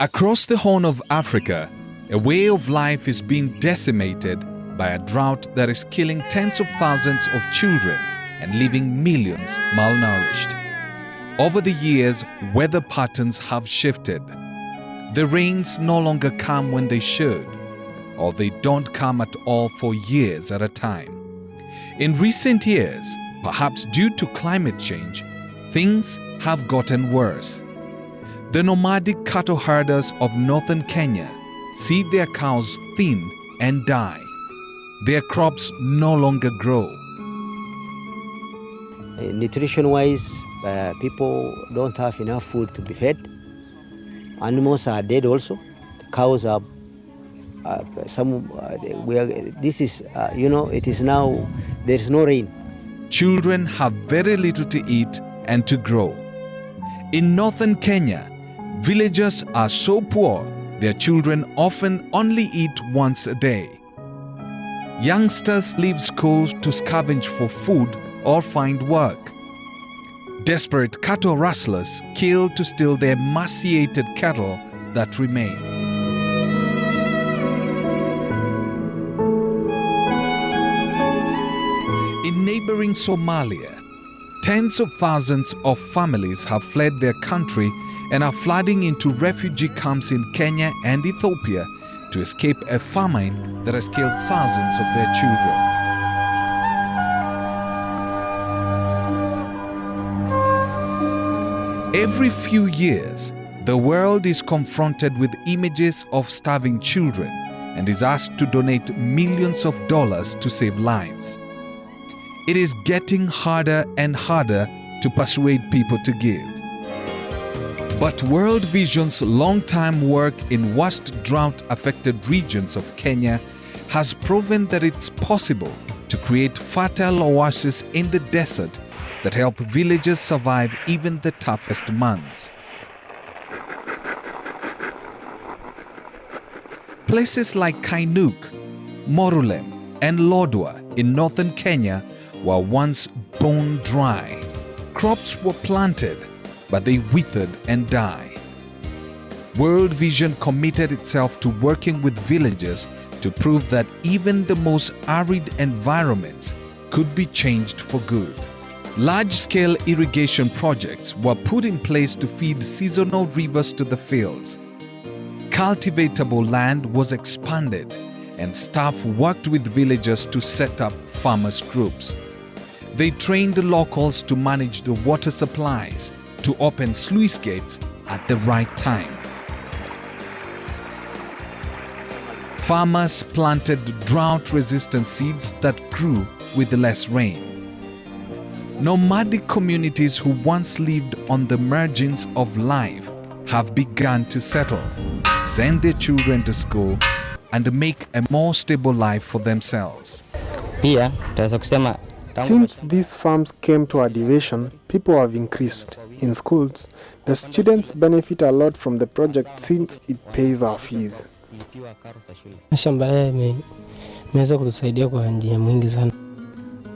Across the Horn of Africa, a way of life is being decimated by a drought that is killing tens of thousands of children and leaving millions malnourished. Over the years, weather patterns have shifted. The rains no longer come when they should, or they don't come at all for years at a time. In recent years, perhaps due to climate change, things have gotten worse. The nomadic cattle herders of northern Kenya see their cows thin and die. Their crops no longer grow. Nutrition-wise, people don't have enough food to be fed. Animals are dead also. The cows are it is now, there is no rain. Children have very little to eat and to grow. In northern Kenya, villagers are so poor, their children often only eat once a day. Youngsters leave school to scavenge for food or find work. Desperate cattle rustlers kill to steal the emaciated cattle that remain. In neighboring Somalia, tens of thousands of families have fled their country and are flooding into refugee camps in Kenya and Ethiopia to escape a famine that has killed thousands of their children. Every few years, the world is confronted with images of starving children and is asked to donate millions of dollars to save lives. It is getting harder and harder to persuade people to give. But World Vision's long-time work in worst drought-affected regions of Kenya has proven that it's possible to create fertile oases in the desert that help villagers survive even the toughest months. Places like Kainuk, Morulem, and Lodwar in northern Kenya were once bone dry. Crops were planted, but they withered and died. World Vision committed itself to working with villagers to prove that even the most arid environments could be changed for good. Large-scale irrigation projects were put in place to feed seasonal rivers to the fields. Cultivatable land was expanded, and staff worked with villagers to set up farmers' groups. They trained the locals to manage the water supplies, to open sluice gates at the right time. Farmers planted drought-resistant seeds that grew with less rain. Nomadic communities who once lived on the margins of life have begun to settle, send their children to school, and make a more stable life for themselves. Since these farms came to our division, people have increased. In schools, the students benefit a lot from the project since it pays our fees.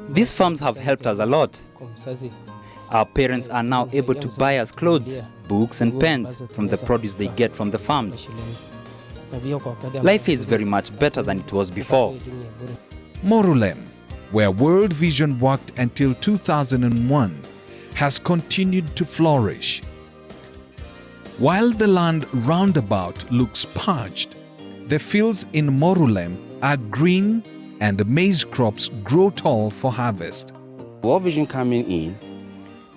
These farms have helped us a lot. Our parents are now able to buy us clothes, books and pens from the produce they get from the farms. Life is very much better than it was before. Morulem, where World Vision worked until 2001, has continued to flourish. While the land roundabout looks parched, the fields in Morulem are green and the maize crops grow tall for harvest. World Vision coming in,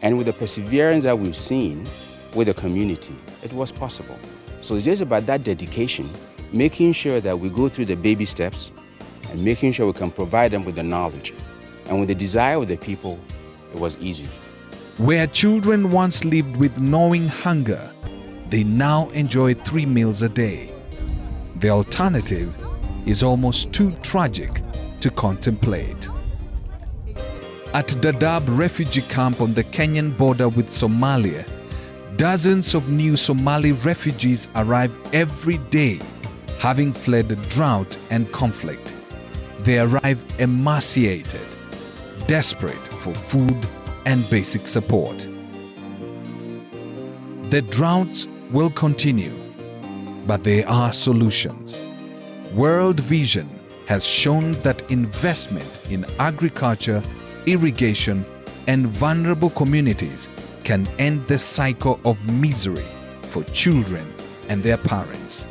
and with the perseverance that we've seen with the community, it was possible. So it's just about that dedication, making sure that we go through the baby steps and making sure we can provide them with the knowledge. And with the desire of the people, it was easy. Where children once lived with gnawing hunger, they now enjoy 3 meals a day. The alternative is almost too tragic to contemplate. At Dadaab refugee camp on the Kenyan border with Somalia, dozens of new Somali refugees arrive every day, having fled drought and conflict. They arrive emaciated, desperate for food and basic support. The droughts will continue, but there are solutions. World Vision has shown that investment in agriculture, irrigation, and vulnerable communities can end the cycle of misery for children and their parents.